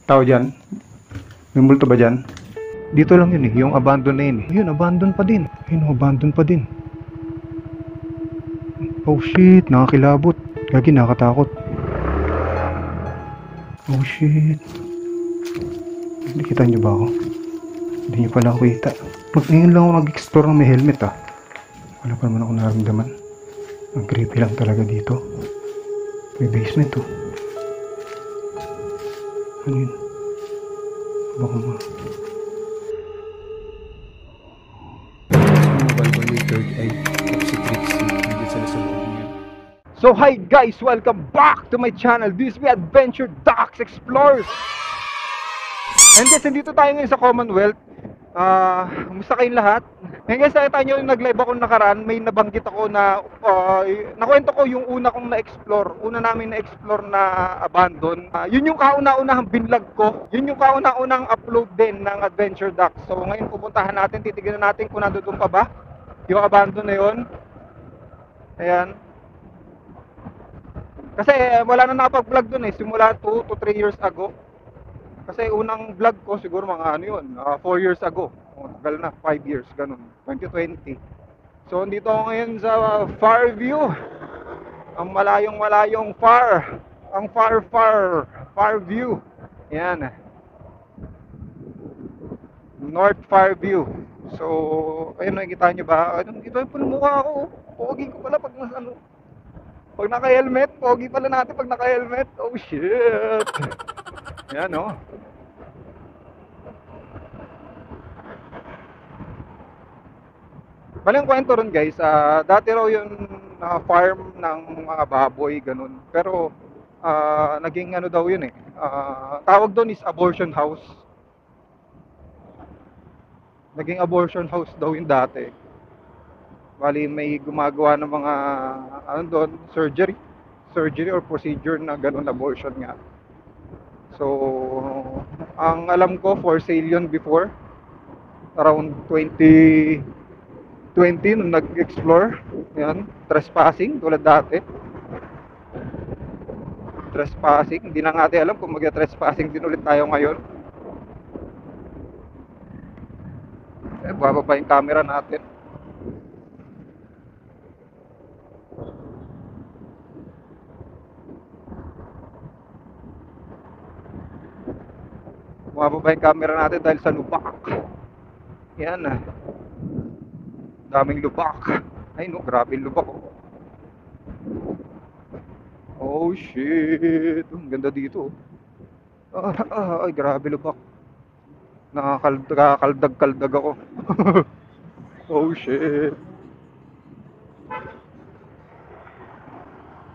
Tao dyan? May multo ba dyan? Dito lang yun eh, yung abandon na yun eh. Ayun, abandon pa din. Ayun, abandon pa din. Oh shit, nakakilabot. Gagi, nakakatakot. Oh shit. Nakikita nyo ba ako? Hindi nyo pala ako kita. Ngayon lang ako nag-explore ng may helmet ah. Wala pa naman ako naramdaman. Ang creepy lang talaga dito. May basement oh. Ano yun? Baka ma... So hi guys! Welcome back to my channel. This is Adventure Ducks Explorers. And guys, nandito tayo ngayon sa Commonwealth. Kumusta kayong lahat? Ngayon guys, nakita nyo yung nag-live ako nakaraan. May nabanggit ako na nakwento ko yung una kong na-explore. Una namin na-explore na abandon. Yun yung kauna-unahang binlog ko. Yun yung kauna-unahang upload din ng Adventure Ducks. So ngayon pupuntahan natin, titignan natin kung nandoon pa ba yung abandon na yun. Ayan. Kasi wala na nakapag-vlog dun eh, simula 2 to 3 years ago. Kasi unang vlog ko siguro mga ano yun, 4 years ago. Tagal na, 5 years, ganun, 2020. So dito ako ngayon sa far view. Ang malayong far. Ang far view. Yan. North Far View. So, ayun, nakikita nyo ba? Dito yung mukha ko. Pogi ko pala pag ano. Pag naka-helmet, pogi pala natin pag naka-helmet. Oh shit. Yan oh. Maling kwento ron guys, dati raw yung farm ng mga baboy, ganun. Pero naging ano daw yun eh. Tawag doon is abortion house. Naging abortion house daw yung dati. Bali may gumagawa ng mga ano doon, surgery or procedure na ganun, abortion nga. So ang alam ko for sale yun before, around 2020 nung nag-explore. Yan, trespassing tulad dati. Trespassing, hindi na natin alam kung mag-trespassing din ulit tayo ngayon. Bababa yung camera natin. Bumababa yung camera natin dahil sa lubak. Yan ah. Daming lubak. Ay no, grabe yung lubak. Oh shit. Ang ganda dito. Ay grabe lubak. Nakakaldag ako. Oh shit.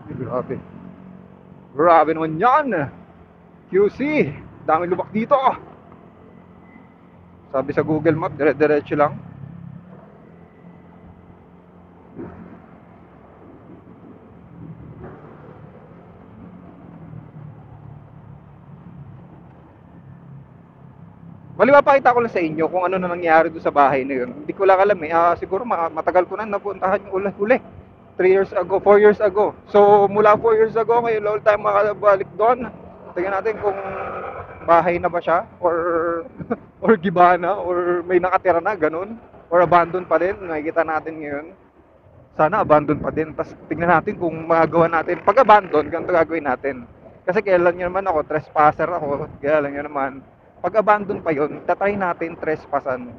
Grabe. Grabe naman yan. QC. Daming lubak dito. Sabi sa Google Map, dire-diretso lang. Bali, mapakita ko lang sa inyo kung ano na nangyari doon sa bahay na yun. Hindi ko lang alam eh. Siguro matagal ko na napuntahan yung uli. 3 years ago, 4 years ago. So, mula 4 years ago, ngayon all time makabalik doon. Tingnan natin kung bahay na ba siya or or giba na or may nakatira na, ganun. Or abandon pa din, nakikita natin ngayon. Sana abandon pa din. Tapos tingnan natin kung magagawa natin. Pag abandon, ganito gagawin natin. Kasi kailan nyo naman ako, trespasser ako. Kailan nyo naman. Pag abandon pa yun, tatry natin trespassan.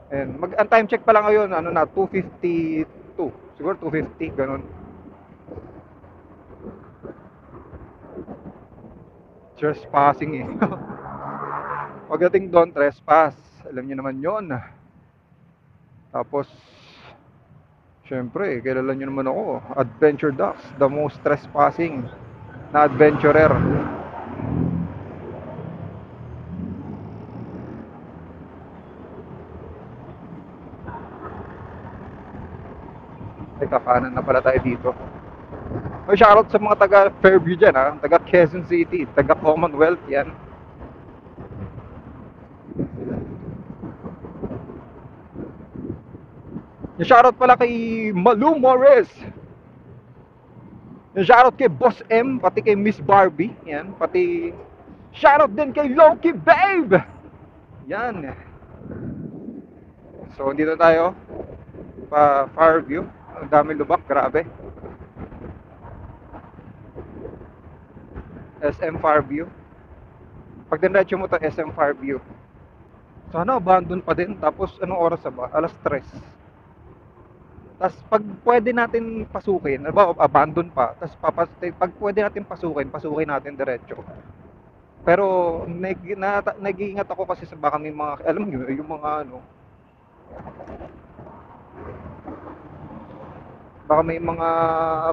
And ang time check pa lang ngayon, ano na, 2:52. Siguro 2:50, ganun. Trespassing eh. Pagdating doon, trespass. Alam niyo naman yon. Tapos, syempre, kilala niyo naman ako. Adventure Ducks, the most trespassing na adventurer. Ay, kakanan na pala tayo dito. May shoutout sa mga taga Fairview dyan ha. Taga Quezon City, taga Commonwealth yan. Yung shoutout pala kay Malu Morris. Yung shoutout kay Boss M, pati kay Miss Barbie. Yan, pati Shoutout din kay Loki Babe! Yan. So, dito tayo. Fairview. Ang dami lubak, grabe. SM Fairview. Pag dinretso mo to SM Fairview. Sana abandon pa din. Tapos, anong oras na ba? Alas 3. Tapos, pag pwede natin pasukin, abandon pa. Tapos, pag pwede natin pasukin natin diretso. Pero, nag-iingat ako kasi sa baka may mga, alam nyo, yung mga ano, baka may mga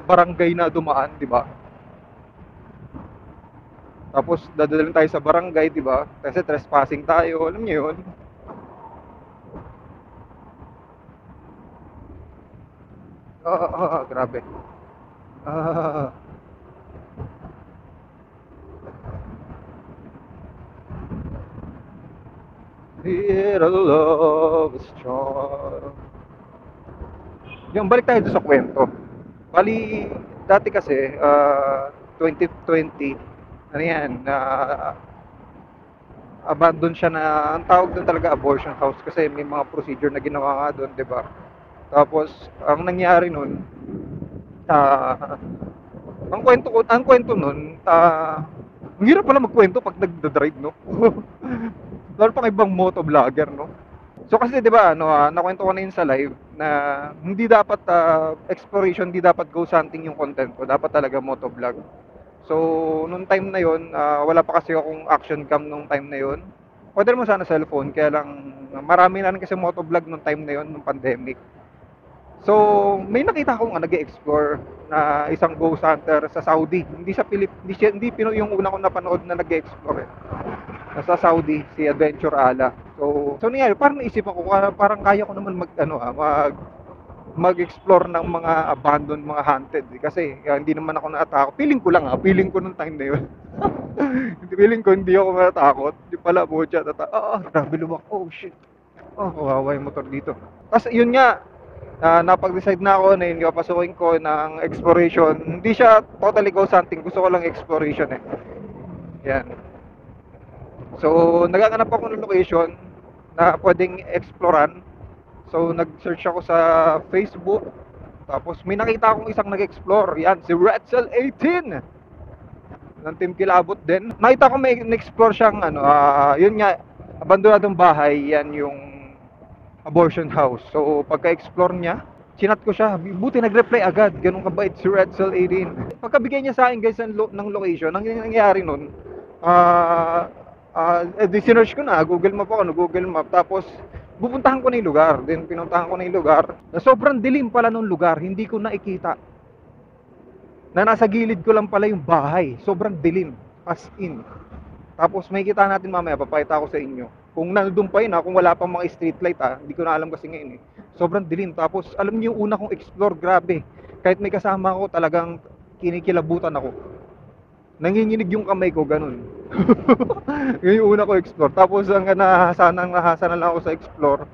barangay na dumaan, di ba? Tapos dadalhin tayo sa barangay, di ba? Kasi trespassing tayo, alam niyo 'yun. Grabe. Ah, here a love is strong. Yung balik tayo sa kwento. Bali, dati kasi, 2020, ano yan, abandon siya na, ang tawag doon talaga abortion house kasi may mga procedure na ginawa nga doon, di ba? Tapos, ang nangyari nun, ah, ang kwento nun, ang hirap pala magkwento pag nagda-drive, no? Lalo pang ibang moto vlogger, no? So kasi 'di ba ano, nakwento ko na yun sa live na hindi dapat exploration, hindi dapat ghost hunting yung content ko. Dapat talaga moto vlog. So nung time na yun, wala pa kasi akong action cam nung time na yun. Pwede mo sana cellphone, kaya lang marami na rin kasi moto vlog nung time na yun, nung pandemic. So, may nakita akong nag-explore na isang ghost hunter sa Saudi. Hindi sa hindi Pinoy yung una kong napanood na nag-explore. Nasa Saudi, si Adventure Ala. So nangyari, parang naisip ako, parang kaya ko naman mag-explore ng mga abandoned, mga haunted. Kasi hindi naman ako natakot. Feeling ko nung time na yun. Feeling ko hindi ako natakot. Hindi pala, butya. Grabe luwak. Oh, shit. Oh, kawawa yung motor dito. Tapos yun nga, napag-decide na ako na yun, papasukin ko ng exploration. Hindi siya totally ghost hunting. Gusto ko lang exploration eh. Yan. So, naghahanap ako ng location na pwedeng exploran. So, nag-search ako sa Facebook. Tapos, may nakita akong isang nag-explore. Yan, si Retzel 18 ng Team Kilabot din. Nakita ko may explore siyang, yun nga, abandonadong bahay. Yan yung abortion house. So, pagka-explore niya, chinat ko siya. Buti nag-reply agad. Ganun kabait si Retzel 18. Pagkabigay niya sa akin, guys, ng location, ang nangyayari nun, sinerch ko na, Google Map ako, Google Map, tapos pupuntahan ko na yung lugar, then pinuntahan ko na yung lugar, na sobrang dilim pala nung lugar, hindi ko nakikita, na nasa gilid ko lang pala yung bahay, sobrang dilim, as in. Tapos may kita natin mamaya, papakita ko sa inyo, kung nandun pa yun kung wala pang mga street light hindi ko na alam kasi ngayon sobrang dilim, tapos alam niyo yung una kong explore, grabe, kahit may kasama ako, talagang kinikilabutan ako. Nanginginig yung kamay ko, ganun. Yun yung una ko explore. Tapos hanggang nahasa na lang ako sa explore,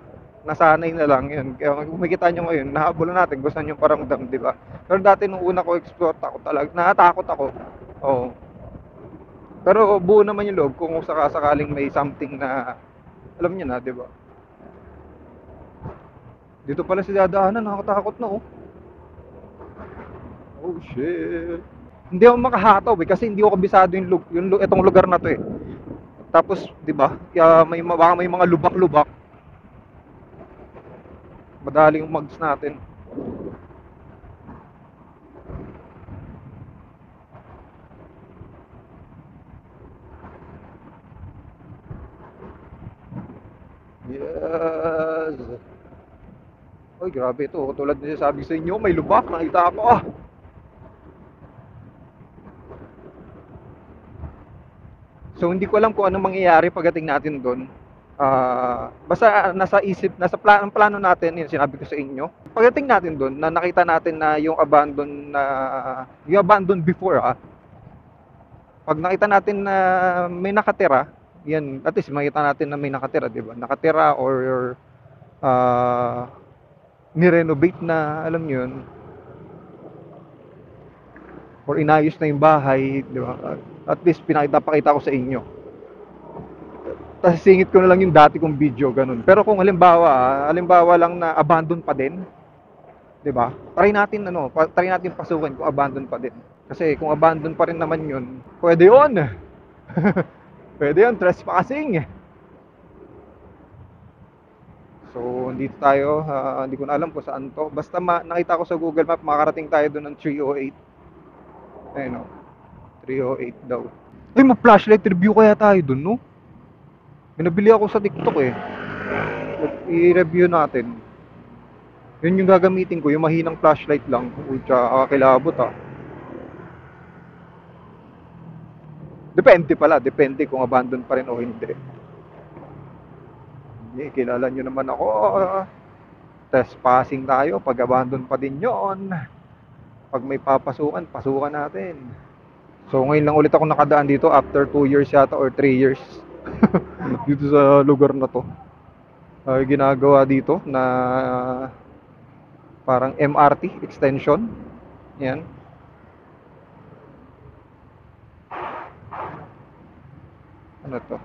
nasanay na lang yun. Kaya kung makikita nyo ngayon, nahabulan natin, gusto nyo paramdam, di ba? Pero dati nung una ko explore, natakot ako. Oo. Pero buo naman yung loob kung sakasakaling may something na, alam nyo na, di ba? Dito pala si dadaanan, nakakatakot na oh. Oh shit. Hindi ako makahataw kasi hindi ako kabisado itong lugar na to eh. Tapos, 'di ba? Baka may mga lubak-lubak. Madaling mags natin. Yes. Oy, grabe ito. Tulad ng sabi sa inyo, may lubak, nakita ako So hindi ko alam kung ano mangyayari pagdating natin doon. Basta nasa plano natin, yun sinabi ko sa inyo. Pagdating natin doon, na nakita natin na yung abandon before Pag nakita natin na may nakatira, yan, at least makita natin na may nakatira, di ba? Nakatira or ni-renovate na, alam niyo yun, or inayos na yung bahay, di ba? At least pakita ko sa inyo. tapos singit ko na lang yung dati kong video, ganun. Pero kung halimbawa lang na abandon pa din, 'di ba? Try natin pasukin kung abandon pa din. Kasi kung abandon pa rin naman 'yun, pwede 'yun. Pwede 'yun, trespassing. So, dito tayo, hindi ko na alam kung saan to. Basta nakita ko sa Google Map, makarating tayo doon ng 308. Ayun o, 308 daw. Ay, mag-flashlight review kaya tayo doon, no? Binabili ako sa TikTok eh. I-review natin. Yun yung gagamitin ko, yung mahinang flashlight lang. Ucha, kakilabot ah. Depende kung abandon pa rin o hindi. Kilala nyo naman ako. Trespassing tayo, pag abandon pa din yon. Pag may papasukan, pasukan natin. So ngayon lang ulit ako nakadaan dito after 2 years yata or 3 years. Dito sa lugar na to. Ginagawa dito na parang MRT extension. Yan. Ano to?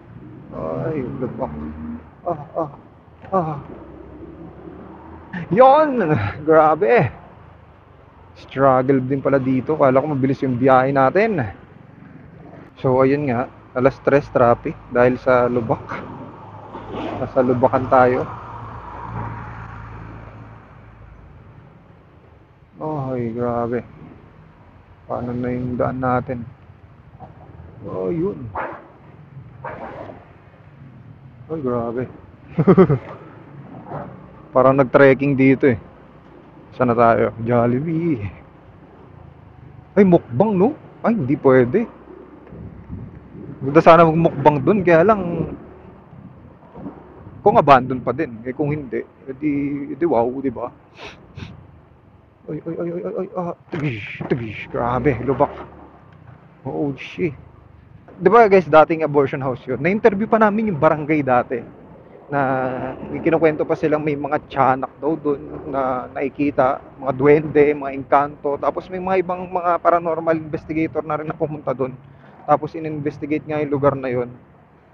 Ay, lubak. Ah. Yon! Grabe! Struggle din pala dito. Kala ko mabilis yung biyahe natin. So, ayun nga. Alas 3 traffic dahil sa lubak. Nasa lubakan tayo. Ay, grabe. Paano na yung daan natin? Oh, yun. Ay, grabe. Parang nag-trekking dito eh. Saan na tayo? Jollibee. Ay, mukbang no? Ay, hindi pwede. Gusto sana magmukbang dun, kaya lang kung abandon pa din. Eh kung hindi, edi wow, di ba? Ay, tigish. Grabe, lubak. Oh, shit. Di ba guys, dating abortion house yun. Na-interview pa namin yung barangay dati. Na kinukwento pa silang may mga tiyanak daw doon na nakikita, mga duwende, mga engkanto. Tapos may mga ibang mga paranormal investigator na rin na pumunta doon. Tapos in-investigate nga yung lugar na yon.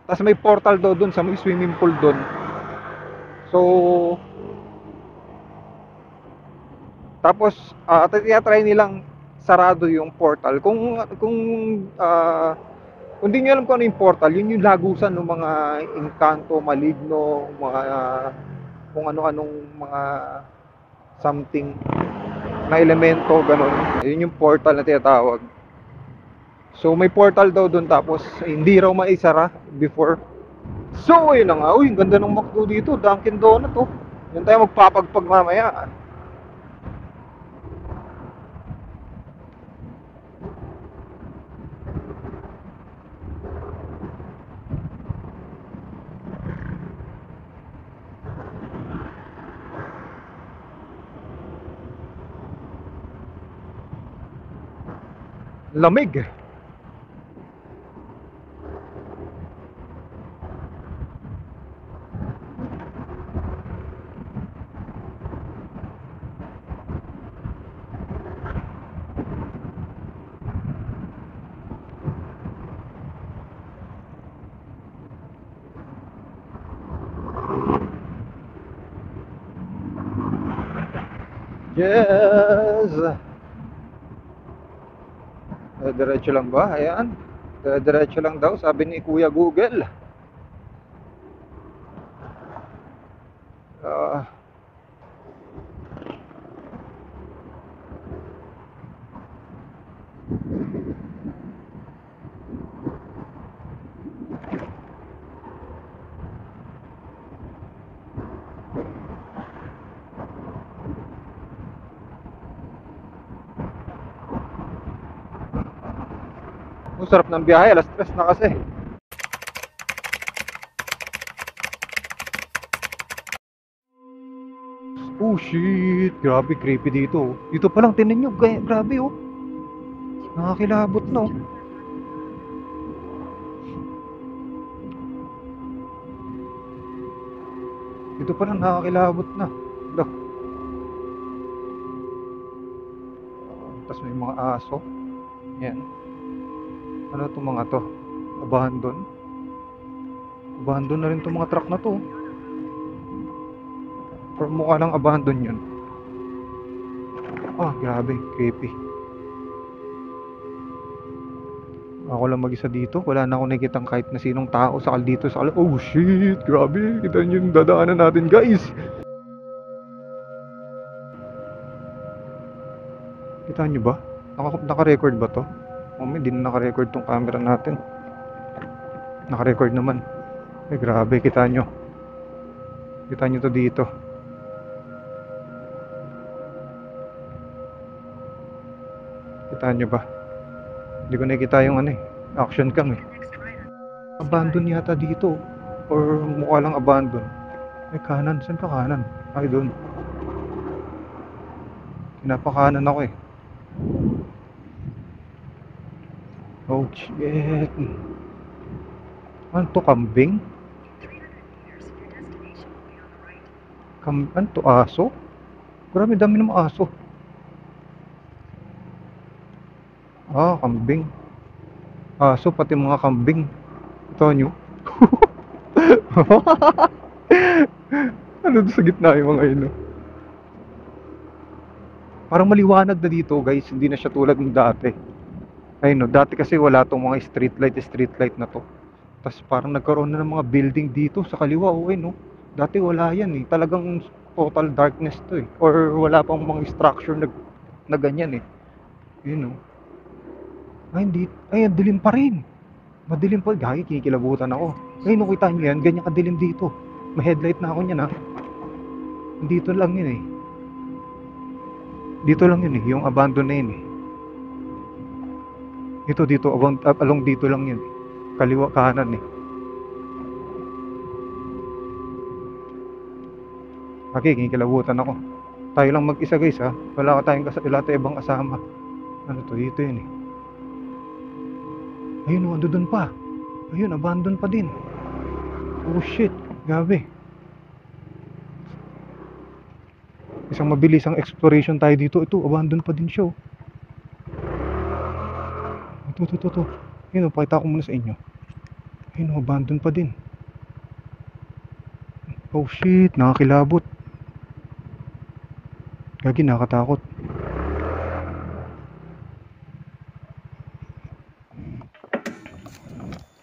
Tapos may portal daw doon sa may swimming pool doon. So, tapos try nilang sarado yung portal. Kung di nyo alam kung ano yung portal, yun yung lagusan ng mga engkanto, maligno, mga kung ano-anong mga something na elemento, ganun. Yun yung portal na tinatawag. So may portal daw doon, tapos hindi raw maisara before. So ayun na nga, ang ganda ng McDo dito, Dunkin Donut oh. Yan tayo magpapagpag mamaya. Lamig. Yes. Diretso lang ba? Ayan. Diretso lang daw, sabi ni Kuya Google. Ah, ang sarap ng biyahe, alas 3 na kasi. Oh shit, grabe creepy dito. Dito pa lang tinan nyo, grabe oh. Nakakilabot no. Dito pa lang nakakilabot na. Look. Tapos may mga aso. Yan. Ano itong mga to? Abandon. Abandon na rin itong mga truck na to. Or mukha lang abandon yun. Ah, grabe, creepy. Ako lang mag-isa dito. Wala na akong nakikitang kahit na sinong tao sakal dito. Oh shit, grabe. Kita nyo yung dadaanan natin, guys. Kita nyo ba? Naka-record ba to? Oh, hindi na naka-record tong camera natin. Naka-record naman. Eh, grabe, kita nyo. Kita nyo to dito. Kita nyo ba? Hindi ko nakikita yung action cam eh. Abandon yata dito. Or mukha lang abandon. Ay, kanan. Saan pa kanan? Ay, doon. Pinapakanan ako eh. Oh, shit. Ano to, kambing? Ano to, aso? Grabe, dami ng aso. Ah, kambing. Aso, pati mga kambing. Ito nyo. Ano sa gitna yung mga ino? Parang maliwanag na dito, guys. Hindi na siya tulad ng dati. Ayun no, dati kasi wala tong mga street light na to. Tapos parang nagkaroon na ng mga building dito sa kaliwa. Okay no. Dati wala yan eh. Talagang total darkness to eh. Or wala pang mga structure na ganyan eh. Yun no. Ay, hindi. Ay, ang dilim pa rin. Madilim pa. Gagi, kinikilabutan ako. Ay, nakita nyo yan. Ganyan kadilim dito. May headlight na ako niyan ha. Dito lang yun eh. Dito lang yun eh. Yung abandon na yun eh. Ito dito. Along dito lang yun. Kaliwa kanan eh. Okay, kinikilabutan ako. Tayo lang mag-isa guys ha. Wala tayong ibang kasama. Ano to? Dito yun eh. Ayun, ando doon pa. Ayun, abandon pa din. Oh shit, gabi. Isang mabilisang exploration tayo dito. Ito, abandon pa din siya. Ito. Ayun, pakita ko muna sa inyo. Ayun, abandon pa din. Oh shit, nakakilabot. Gagi, nakatakot.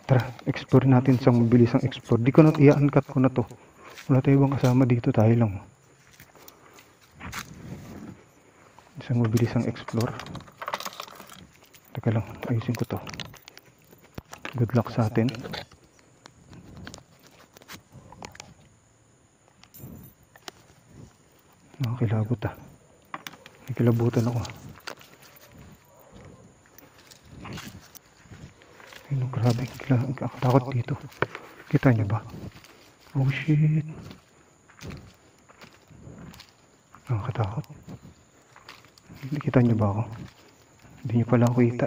Tara, explore natin isang mabilisang explore. Di ko na i-uncut ko na to. Wala tayo ibang kasama dito, tayo lang. Isang mabilisang explore. Teka lang, ayusin ko to. Good luck sa atin. Nakakilabot ah. Nakikilabutan ako ah. Ayun, grabe, takot dito. Kita nyo ba? Oh shit. Nakakatakot. Kita nyo ba ako? Hindi nyo pala ako kita.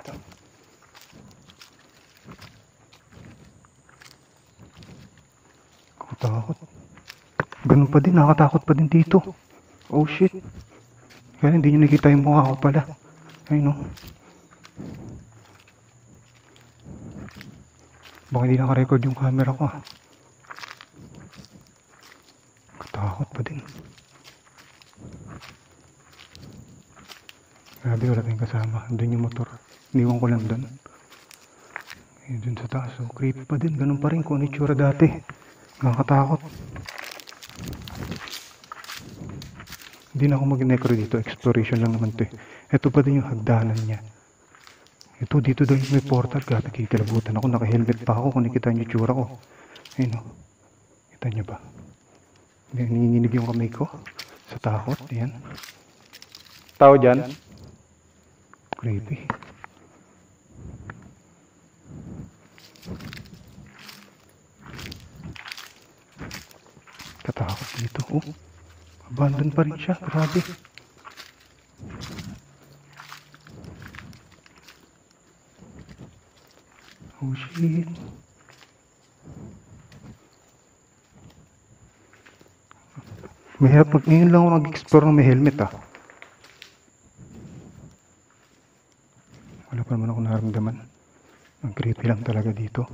Nakakatakot. Ganun pa din, nakakatakot pa din dito. Oh shit. Kaya hindi nyo nakita yung mukha ko pala. Ayun no. Baka hindi naka-record yung camera ko ah. Katakot pa din. Grabe, wala tayong kasama. Doon yung motor. Iniwan ko lang doon. Eh, doon sa taas. So, creepy pa din. Ganun pa rin kung ano yung tsura dati. Nakakatakot. Hindi na ako mag-necro dito. Exploration lang naman to eh. Ito pa din yung hagdanan niya. Ito, dito daw yung may portal. Gata, kikilabutan ako. Naka-helmet pa ako kung nakita nyo yung tsura ko. Ayun o. Kita nyo ba? Nanginginig yung kamay ko. Sa takot. Ayan. Tao dyan. Creepy. Katakot dito. Oh. Abandon pa rin siya. Grabe. Oh shit. Mahirap ngayon lang ako nag-explore ng may helmet ah. Wala pa naman ako naramdaman. Ang creepy lang talaga dito.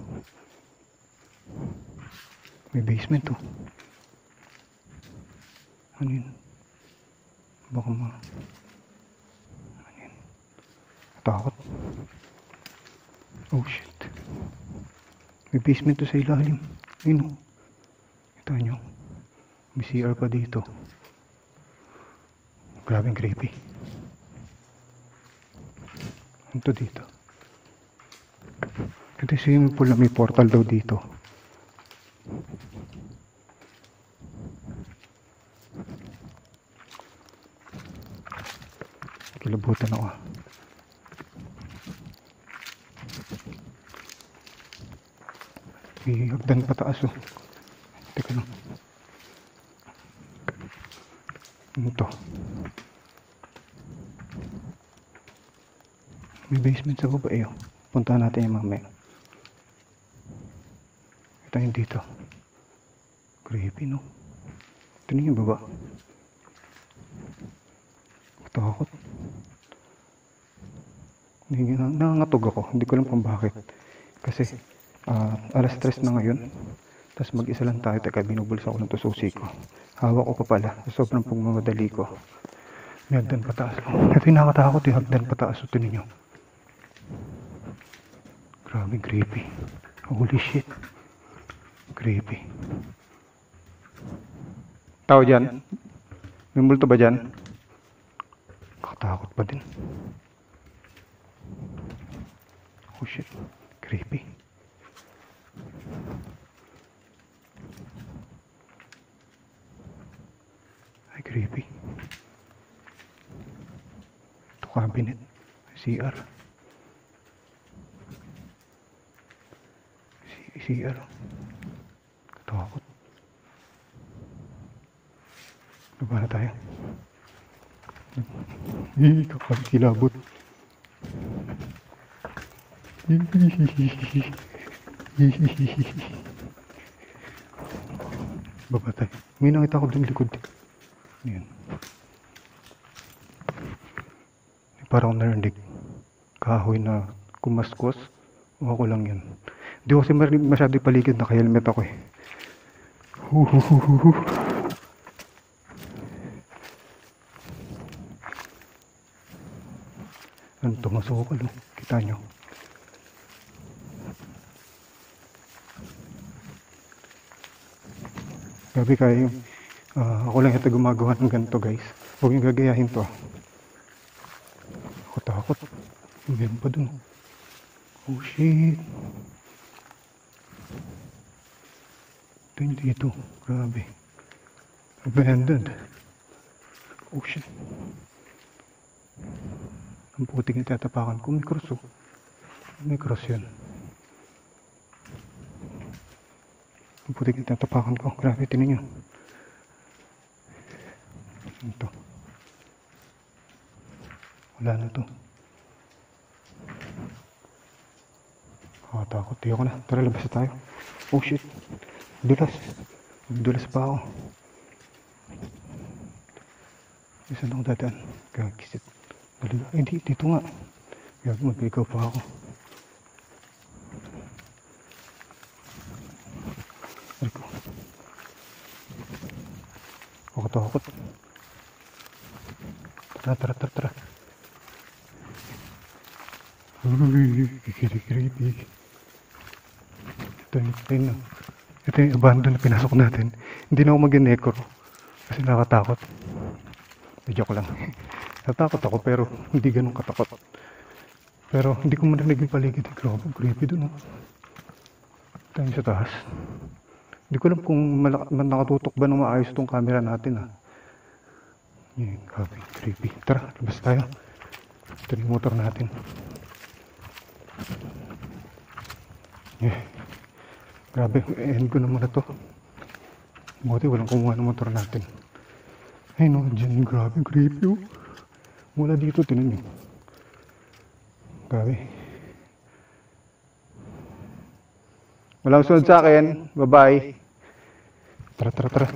May basement to. Ano yun? Baka ano yun? Takot. Oh shit. May basement to sa ilalim. Ayun o. Ito nyo. May CR pa dito. Grabing creepy. Ano to dito? Ito yung swimming pool na may portal daw dito. Kilabutan ako. May hagdan pataas oh. Teka lang. Ano to? May basement sa baba eh oh. Puntahan natin yung mamaya. Ito yung dito. Creepy no? Ito na yung baba. Takot. Nangangatog ako. Hindi ko alam kung bakit. Kasi alas 3 na ngayon. Tapos mag-isa lang tayo. Teka, binubulsa ko ng susi ko. Hawak ko pa pala. Sobrang pagmamadali ko. May hagdan pataas. Ito yung nakatakot yung hagdan pataas. Ito ninyo. Grabe, creepy. Holy shit. Creepy. Tao dyan? May multo ba dyan? Nakatakot pa din. Oh shit. Creepy. Ay, creepy. Ito cabinet. CR. CR. Katakot. Baba na tayo. Kakilabot. Baba tayo. May nakita ko dun likod. Ayan. Parang narinig. Kahoy na kumaskos. O ako lang yan. Hindi ko kasi masyado paligid. Naka-helmet ako eh. Ano ito? Masukal. Kita nyo. Grabe kayo. Ako lang ito gumagawa ng ganito guys. Huwag yung gagayahin to. Ako takot. Meron pa dun. Oh shit. Ito yung dito. Grabe. Abandoned. Oh shit. Ang puting yung tatapakan ko. May cross oh. May cross yun. Ang puting yung tatapakan ko. Grabe, tinan nyo. Ito. Wala na to. Takot. Tiyo ko na. Tara, labas na tayo. Oh shit. Dulas. Dulas pa ako. Saan ako dadaan? Gagisit. Eh, dito nga. Gag, mag-ikaw pa ako. Aliko. Ako takot. Tara. Uy, creepy. Ito yung abandon na pinasok natin. Hindi na ako mag-necro. Kasi nakatakot. Joke lang. Natakot ako pero hindi ganun katakot. Pero hindi ko marinig yung paligid. Grabe, creepy dun. Tayo sa taas. Hindi ko alam kung nakatutok ba ng maayos itong camera natin. Yan, grabe, creepy. Tara, labas tayo. Ito yung motor natin. Yeah. Grabe, end ko naman na to. Buti walang kumuha ng motor natin. Ay no, dyan, grabe, creepy oh. Mula dito, tinan nyo. Grabe. Walang sunod sa akin. Bye-bye. Tara.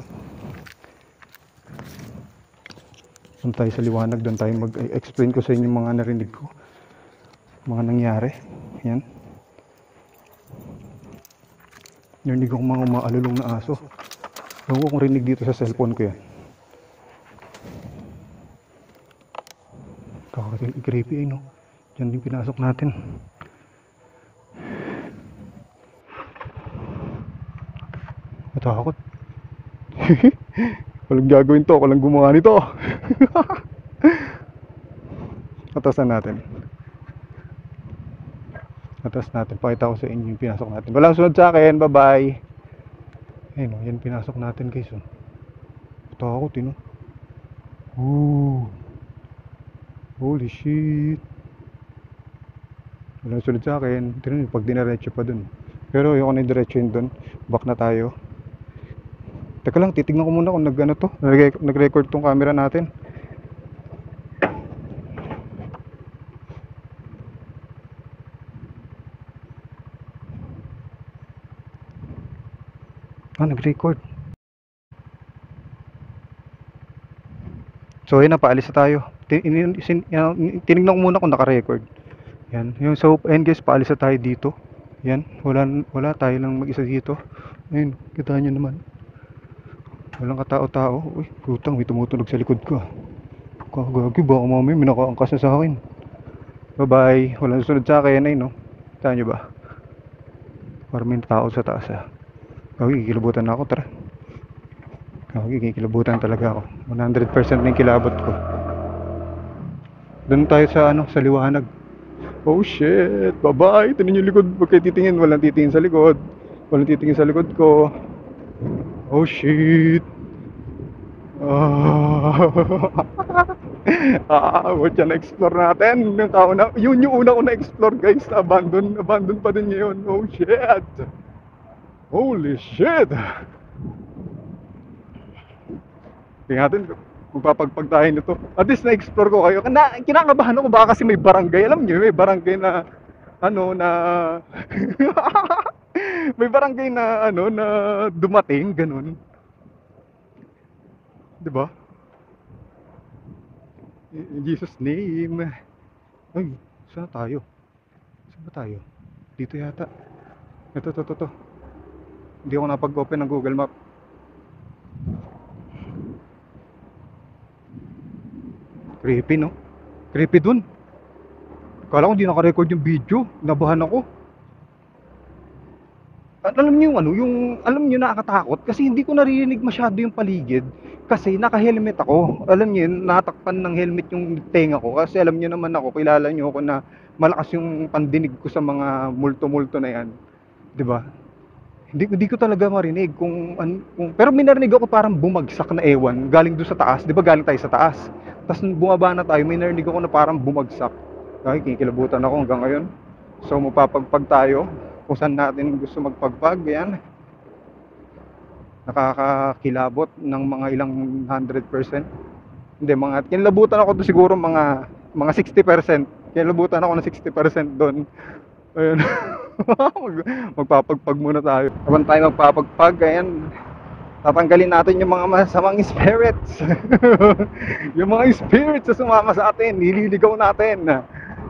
Doon tayo sa liwanag. Doon tayo mag-explain ko sa inyo mga narinig ko. Mga nangyari. Yan. Narinig akong mga umaalulong na aso. Ewan ko kung rinig dito sa cellphone ko yan. Creepy no? Diyan din pinasok natin. Matakot. Walang gagawin to, walang gumawa nito. Atasan natin. Pakita ko sa inyo yung pinasok natin. Walang sunod sa akin, bye bye. Ayun o, yan pinasok natin guys. Takot no? Ooh. Holy shit. Walang sunod sa akin. Tignan nyo, pag dinaretso pa dun. Pero ayoko na diretso yun dun. Back na tayo. Teka lang, titignan ko muna kung nag-record tong camera natin. Nag-record. So ayun na, paalis na tayo. Tinignan ko muna kung naka-record. Yan. So ayun guys, paalis na tayo dito. Yan. Wala tayo lang mag-isa dito. Ayun, kita nyo naman. Walang katao-tao. Uy, putang, may tumutunog sa likod ko. Kagagi, baka mamaya may nakaangkas na sa akin. Bye-bye. Walang susunod sa akin. Ayun, no? Kita nyo ba? Parang may tao sa taas, Kagi, kikilabutan na ako, tara. Kagi, kikilabutan talaga ako. 100% na yung kilabot ko. Doon tayo sa, sa liwanag. Oh shit, bye-bye. Tingnan yung likod. Huwag kayo titingin. Walang titingin sa likod. Walang titingin sa likod ko. Oh shit. What yan na-explore natin. Yun yung una ko na-explore guys. Abandon pa din yun. Oh shit. Holy shit. Tingnan natin magpapagpag tayo nito. At least na-explore ko kayo. Kinakabahan ako baka kasi may barangay. Alam niyo, may barangay na may barangay na na dumating ganun. 'Di ba? In Jesus name. Ay, saan tayo? Saan ba tayo? Dito yata. Ito. Hindi ako napag-open ng Google Map. Creepy, no? Creepy dun. Kala ko hindi naka-record yung video. Nabahan ako. At alam niyo alam niyo nakakatakot kasi hindi ko naririnig masyado yung paligid kasi naka-helmet ako. Alam niyo yun, natakpan ng helmet yung tenga ko kasi alam niyo naman ako, kilala niyo ako na malakas yung pandinig ko sa mga multo-multo na yan. 'Di ba? Hindi ko talaga marinig pero may narinig ako parang bumagsak na ewan galing doon sa taas. 'Di ba galing tayo sa taas? Tapos bumaba na tayo, may narinig ako na parang bumagsak. Ay, kikilabutan ako hanggang ngayon. So mapapagpag tayo kung saan natin gusto magpagpag, yan. Nakakakilabot ng mga ilang 100%. Hindi, kinilabutan ako doon siguro mga 60%. Kinilabutan ako ng 60% doon. Ayun. Magpapagpag muna tayo. Habang tayo magpapagpag, ayan, tatanggalin natin yung mga masamang spirits. Yung mga spirits na sumama sa atin, nililigaw natin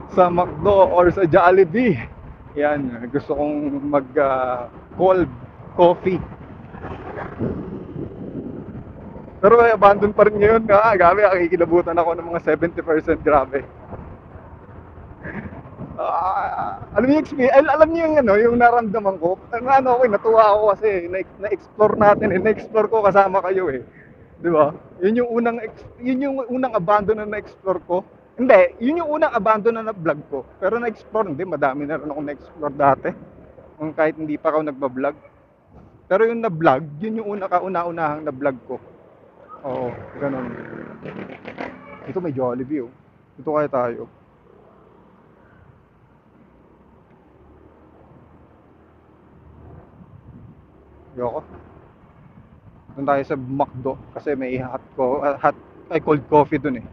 sa McDo or sa Jollibee. Yan, gusto kong cold coffee. Pero may abandon pa rin ngayon. Grabe, kikilabutan ako ng mga 70%. Grabe. Alam niyo yung naramdaman ko. Natuwa ako kasi na-explore natin, na-explore ko kasama kayo eh. 'Di ba? Yun yung unang abandon na na-explore ko. Hindi, yun yung unang abandon na vlog ko. Pero na-explore, madami na rin ako na-explore dati. Kahit hindi pa ako nagba-vlog. Pero yung na-vlog, yun yung kauna-unahang na-vlog ko. Oo, ganun. Ito may Jollibee oh. Ito kaya tayo. Yoko. Doon tayo sa McDo kasi may cold coffee dun eh.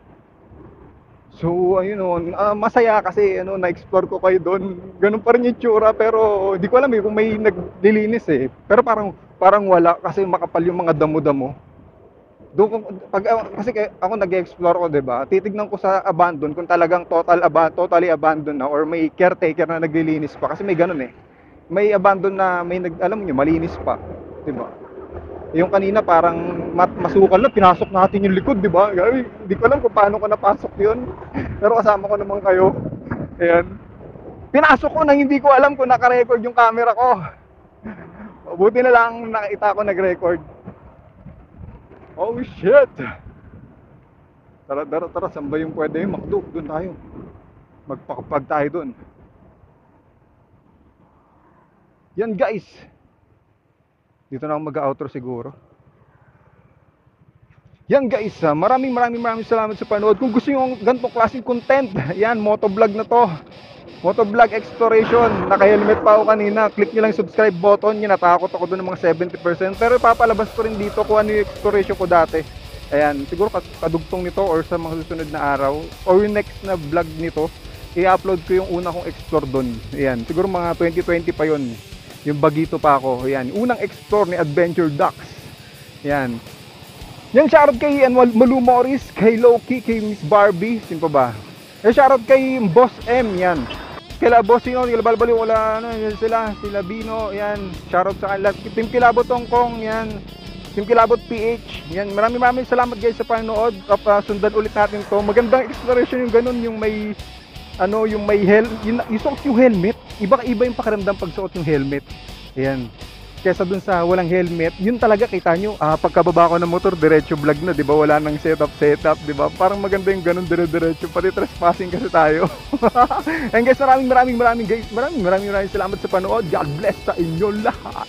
So ayun masaya kasi na-explore ko kayo doon. Ganun pa rin yung tsura pero di ko alam kung may naglilinis eh. Pero parang wala kasi makapal yung mga damo-damo. Kasi ako nag-explore ko, 'di ba? Titignan ko sa abandon kung talagang totally abandoned na or may caretaker na naglilinis pa kasi may ganun eh. may abandon na may alam niyo, malinis pa, 'di ba? Yung kanina parang masukal na, pinasok natin yung likod, 'di ba? Hindi ko alam kung paano ko napasok 'yun. Pero kasama ko naman kayo. Ayan. Pinasok ko nang hindi ko alam kung naka-record yung camera ko. Buti na lang nakita ko nag-record. Oh shit! Tara, saan ba yung pwede yung McDo? Doon tayo. Magpakapag tayo doon. Yan guys. Dito na ako mag-outro siguro. Yan guys, maraming salamat sa panood. Kung gusto nyo ng ganitong klaseng content, yan, motovlog na to. Motovlog exploration. Naka-helmet pa ako kanina. Click nyo lang yung subscribe button. Yan, natakot ako doon ng mga 70%. Pero papalabas ko rin dito kung ano yung exploration ko dati. Ayan, siguro kadugtong nito or sa mga susunod na araw. Or yung next na vlog nito, i-upload ko yung una kong explore doon. Ayan, siguro mga 2020 pa yon. Yung bagito pa ako. Ayan, unang explore ni Adventure Ducks. Ayan. Yan, shoutout kay Malu Morris, kay Loki, kay Miss Barbie. Sino pa ba? Shoutout kay Boss M, yan. Kila Boss Sino, kila Balbaliw, wala, ano, yan sila Bino, yan. Shoutout sa kanila. Team Kilabot Hong Kong, yan. Team Kilabot PH, yan. Maraming salamat guys sa panonood. Sundan ulit natin to. Magandang exploration yung ganun, yung may, ano, yung may yung suot yung helmet. Iba yung pakiramdam pag suot yung helmet. Ayan. Kesa dun sa walang helmet, yun talaga kita nyo, pagkababa ko ng motor, diretso vlog na, di ba? Wala nang setup, di ba? Parang maganda yung ganun, diretso, pati trespassing kasi tayo. And guys, maraming guys, maraming salamat sa panood. God bless sa inyo lahat.